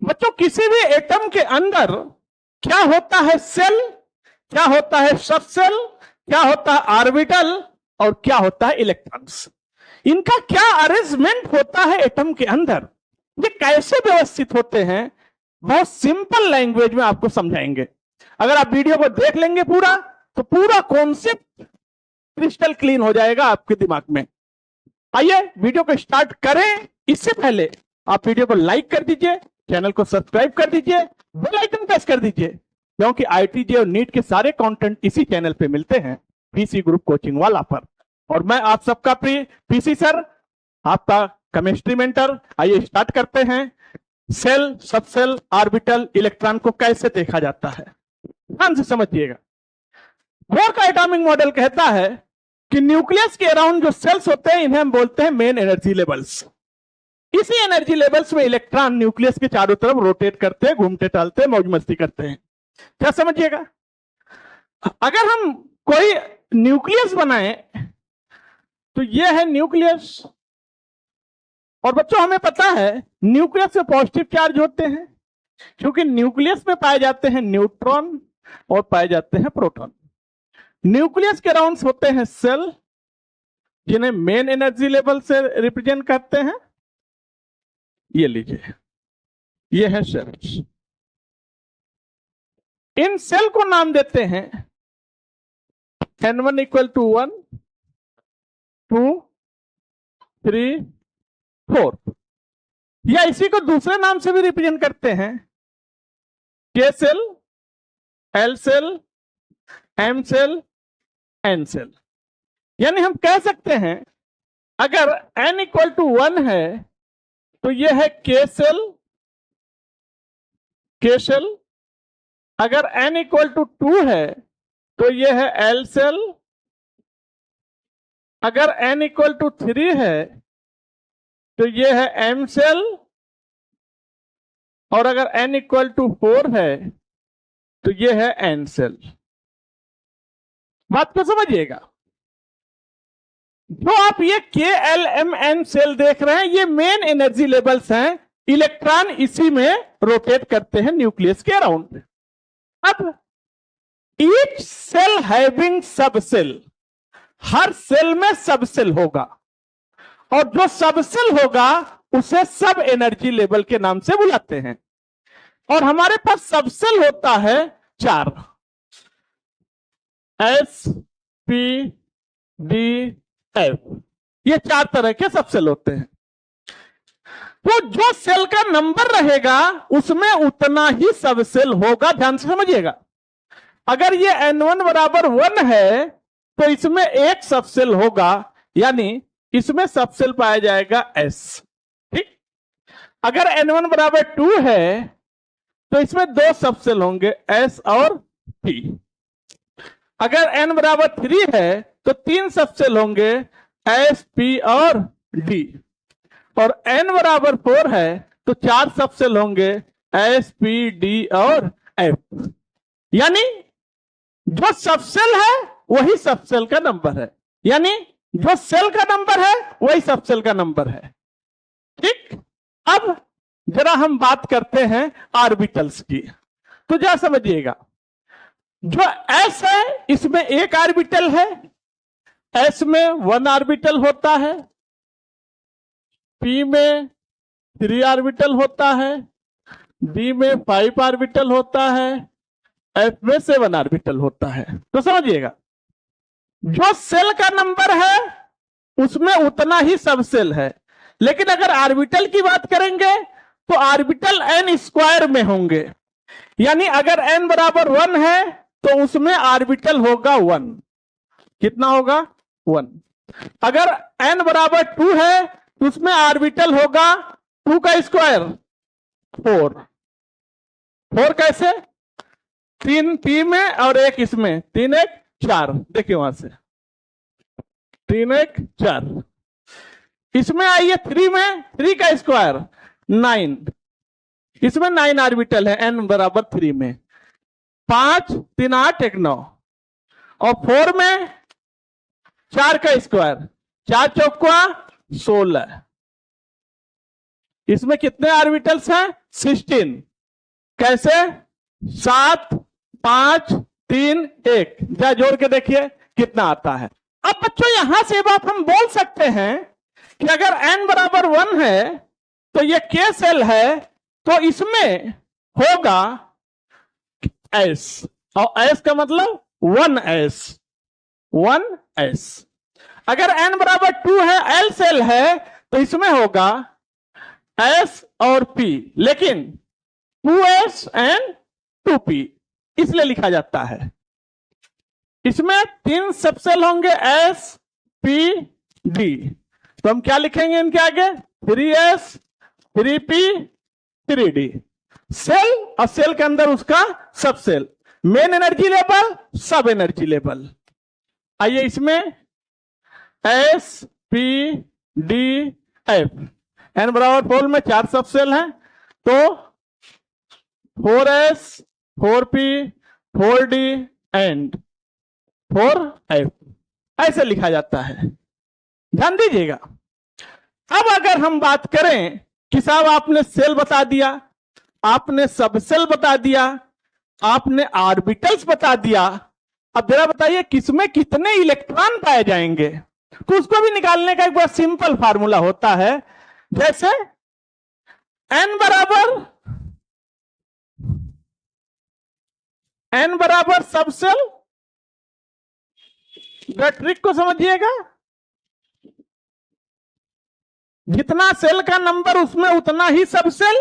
बच्चों किसी भी एटम के अंदर क्या होता है? सेल, क्या होता है सब सेल, क्या होता है ऑर्बिटल, और क्या होता है इलेक्ट्रॉन्स। इनका क्या अरेंजमेंट होता है एटम के अंदर, ये कैसे व्यवस्थित होते हैं, बहुत सिंपल लैंग्वेज में आपको समझाएंगे। अगर आप वीडियो को देख लेंगे पूरा, तो पूरा कॉन्सेप्ट क्रिस्टल क्लीन हो जाएगा आपके दिमाग में। आइए वीडियो को स्टार्ट करें। इससे पहले आप वीडियो को लाइक कर दीजिए, चैनल को सब्सक्राइब कर दीजिए, बेल आइकन प्रेस कर दीजिए, क्योंकि आईटीजे और नीट के सारे कंटेंट इसी चैनल पे मिलते हैं, पीसी ग्रुप कोचिंग वाला पर। और मैं आप सबका पीसी सर, आपका केमिस्ट्री मेंटर। आइए स्टार्ट करते हैं। सेल, सबसेल, ऑर्बिटल, इलेक्ट्रॉन को कैसे देखा जाता है, ध्यान से समझिएगा। बोर का एटॉमिक मॉडल कहता है कि न्यूक्लियस के अराउंड जो सेल्स होते हैं, इन्हें हम बोलते हैं मेन एनर्जी लेवल्स। इसी एनर्जी लेवल्स में इलेक्ट्रॉन न्यूक्लियस के चारों तरफ रोटेट करते हैं, घूमते टहलते हैं, मौज मस्ती करते हैं। क्या समझिएगा? अगर हम कोई न्यूक्लियस बनाए तो यह है न्यूक्लियस, और बच्चों हमें पता है न्यूक्लियस में पॉजिटिव चार्ज होते हैं, क्योंकि न्यूक्लियस में पाए जाते हैं न्यूट्रॉन और पाए जाते हैं प्रोटॉन। न्यूक्लियस के अराउंड होते हैं सेल, जिन्हें मेन एनर्जी लेवल से रिप्रेजेंट करते हैं। ये लीजिए, ये है सेल्स। इन सेल को नाम देते हैं N1 इक्वल टू 1, 2, 3, 4, या इसी को दूसरे नाम से भी रिप्रेजेंट करते हैं, K cell, L cell, M cell, N cell. यानी हम कह सकते हैं अगर N इक्वल टू 1 है तो यह है K सेल, K सेल। अगर N इक्वल टू 2 है तो यह है L सेल। अगर N इक्वल टू 3 है तो यह है M सेल। और अगर N इक्वल टू 4 है तो यह है N सेल। बात को समझिएगा। जो आप ये KLMN सेल देख रहे हैं, ये मेन एनर्जी लेवल्स हैं। इलेक्ट्रॉन इसी में रोटेट करते हैं न्यूक्लियस के अराउंड। अब ईच सेल हैविंग सब सेल, हर सेल में सब सेल होगा, और जो सब सेल होगा उसे सब एनर्जी लेवल के नाम से बुलाते हैं। और हमारे पास सब सेल होता है 4, S, P, D, F। ये 4 तरह के सब सेल होते हैं। तो जो सेल का नंबर रहेगा उसमें उतना ही सब सेल होगा, ध्यान से समझिएगा। अगर ये N1 बराबर 1 है तो इसमें एक सब सेल होगा, यानी इसमें सब सेल पाया जाएगा S। ठीक। अगर N1 बराबर 2 है तो इसमें 2 सब सेल होंगे, S और P। अगर N बराबर 3 है तो 3 सब सेल होंगे, S, P और D। और N बराबर 4 है तो 4 सब सेल होंगे, S, P, D और F। यानी जो सब सेल है वही सब सेल का नंबर है, यानी जो सेल का नंबर है वही सब सेल का नंबर है। ठीक। अब जरा हम बात करते हैं ऑर्बिटल्स की, तो जरा समझिएगा। जो S है इसमें एक ऑर्बिटल है, S में 1 ऑर्बिटल होता है, P में 3 ऑर्बिटल होता है, D में 5 ऑर्बिटल होता है, F में 7 ऑर्बिटल होता है। तो समझिएगा, जो सेल का नंबर है उसमें उतना ही सब सेल है। लेकिन अगर ऑर्बिटल की बात करेंगे तो ऑर्बिटल n स्क्वायर में होंगे, यानी अगर n बराबर 1 है तो उसमें ऑर्बिटल होगा 1। कितना होगा? 1। अगर n बराबर 2 है तो उसमें ऑर्बिटल होगा 2 का स्क्वायर 4। 4 कैसे? 3 P में और 1 इसमें, 3 1 4। देखिए वहां से 3 1 4। इसमें आइए 3 में, 3 का स्क्वायर 9। इसमें 9 ऑर्बिटल है n बराबर 3 में। 5 3 8 1 9। और 4 में 4 का स्क्वायर, 4 चौका 16। इसमें कितने ऑर्बिटल्स हैं? 16। कैसे? 7 5 3 1। जा जोड़ के देखिए कितना आता है। अब बच्चों यहां से बात हम बोल सकते हैं कि अगर n बराबर 1 है तो ये k सेल है, तो इसमें होगा s, और s का मतलब 1s, 1s। अगर n बराबर 2 है, l सेल है, तो इसमें होगा s और p, लेकिन 2s एंड 2p इसलिए लिखा जाता है। इसमें 3 सबसेल होंगे s p d, तो हम क्या लिखेंगे इनके आगे? 3s 3p 3d। सेल और सेल के अंदर उसका सबसेल, मेन एनर्जी लेवल, सब एनर्जी लेवल। आइए इसमें s p d f, n बराबर 4 में 4 सबसेल हैं, तो 4s 4p 4d and 4f ऐसे लिखा जाता है। ध्यान दीजिएगा। अब अगर हम बात करें कि साहब आपने सेल बता दिया, आपने सबसेल बता दिया, आपने ऑर्बिटल्स बता दिया, अब जरा बताइए किसमें कितने इलेक्ट्रॉन पाए जाएंगे? तो उसको भी निकालने का एक बड़ा सिंपल फार्मूला होता है। जैसे n बराबर सबसेल, ट्रिक को समझिएगा, जितना सेल का नंबर उसमें उतना ही सबसेल।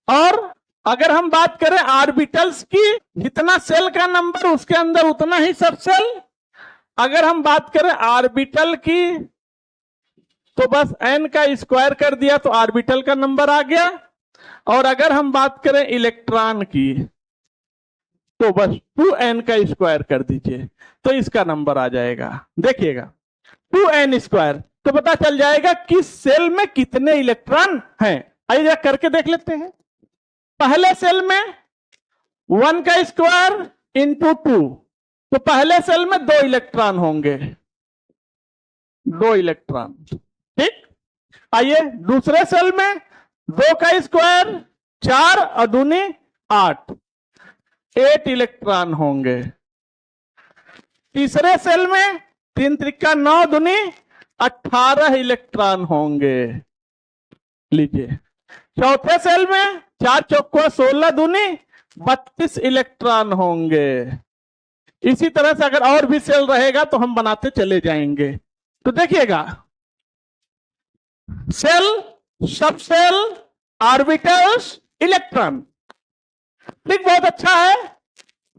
और अगर हम बात करें ऑर्बिटल्स की, जितना सेल का नंबर उसके अंदर उतना ही सबसेल। अगर हम बात करें ऑर्बिटल की, तो बस n का स्क्वायर कर दिया तो ऑर्बिटल का नंबर आ गया। और अगर हम बात करें इलेक्ट्रॉन की, तो बस 2n का स्क्वायर कर दीजिए तो इसका नंबर आ जाएगा। देखिएगा 2n स्क्वायर, तो पता चल जाएगा कि सेल में कितने इलेक्ट्रॉन हैं। आइए जरा करके देख लेते हैं। पहले सेल में 1 का स्क्वायर इंटू 2, तो पहले सेल में 2 इलेक्ट्रॉन होंगे, 2 इलेक्ट्रॉन। ठीक। आइए दूसरे सेल में 2 का स्क्वायर 4 और दूनी 8, 8 इलेक्ट्रॉन होंगे। तीसरे सेल में 3 त्रिका 9 दूनी 18 इलेक्ट्रॉन होंगे। लीजिए चौथे सेल में 4 चौको 16 दूनी 32 इलेक्ट्रॉन होंगे। इसी तरह से अगर और भी सेल रहेगा तो हम बनाते चले जाएंगे। तो देखिएगा सेल, सबसेल, ऑर्बिटल्स, इलेक्ट्रॉन। ठीक, बहुत अच्छा है।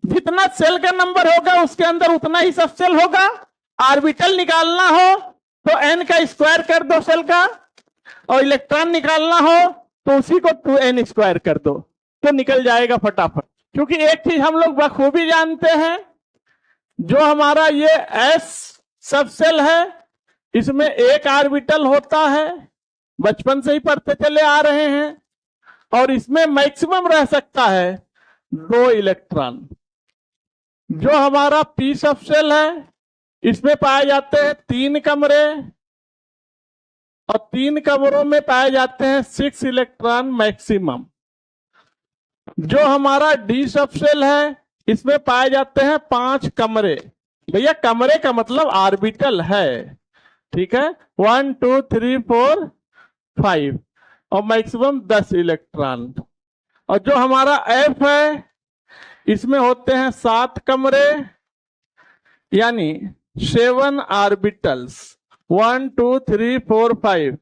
जितना सेल का नंबर होगा उसके अंदर उतना ही सबसेल होगा। ऑर्बिटल निकालना हो तो n का स्क्वायर कर दो सेल का, और इलेक्ट्रॉन निकालना हो तो उसी को 2n स्क्वायर कर दो, तो निकल जाएगा फटाफट। क्योंकि एक चीज हम लोग बखूबी जानते हैं, जो हमारा ये s सबसेल है, इसमें एक ऑर्बिटल होता है, बचपन से ही पढ़ते चले आ रहे हैं, और इसमें मैक्सिमम रह सकता है 2 इलेक्ट्रॉन। जो हमारा p सबसेल है, इसमें पाए जाते हैं 3 कमरे, और 3 कमरों में पाए जाते हैं 6 इलेक्ट्रॉन मैक्सिमम। जो हमारा d सबसेल है, इसमें पाए जाते हैं 5 कमरे। भैया कमरे का मतलब ऑर्बिटल है, ठीक है। 1 2 3 4 5, और मैक्सिमम 10 इलेक्ट्रॉन। और जो हमारा f है, इसमें होते हैं 7 कमरे, यानी 7 ऑर्बिटल्स। 1 2 3 4 5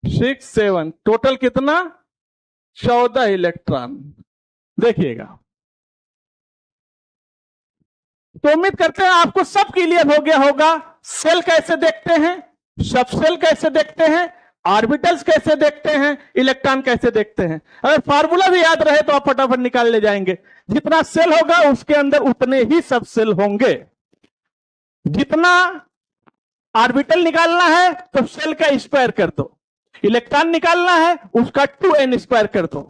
6 7, टोटल कितना? 14 इलेक्ट्रॉन। देखिएगा, तो उम्मीद करते हैं आपको सब क्लियर हो गया होगा। सेल कैसे देखते हैं, सबसेल कैसे देखते हैं, ऑर्बिटल्स कैसे देखते हैं, इलेक्ट्रॉन कैसे देखते हैं। अगर फार्मूला भी याद रहे तो आप फटाफट निकाल ले जाएंगे। जितना सेल होगा उसके अंदर उतने ही सबसेल होंगे। जितना ऑर्बिटल निकालना है तो सेल का स्क्वायर कर दो, इलेक्ट्रॉन निकालना है उसका 2n स्क्वायर कर दो।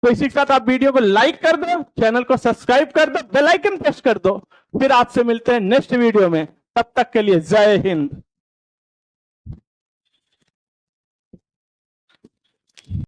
तो इसी के साथ आप वीडियो को लाइक कर दो, चैनल को सब्सक्राइब कर दो, बेल आइकन प्रेस कर दो। फिर आपसे मिलते हैं नेक्स्ट वीडियो में। तब तक के लिए जय हिंद।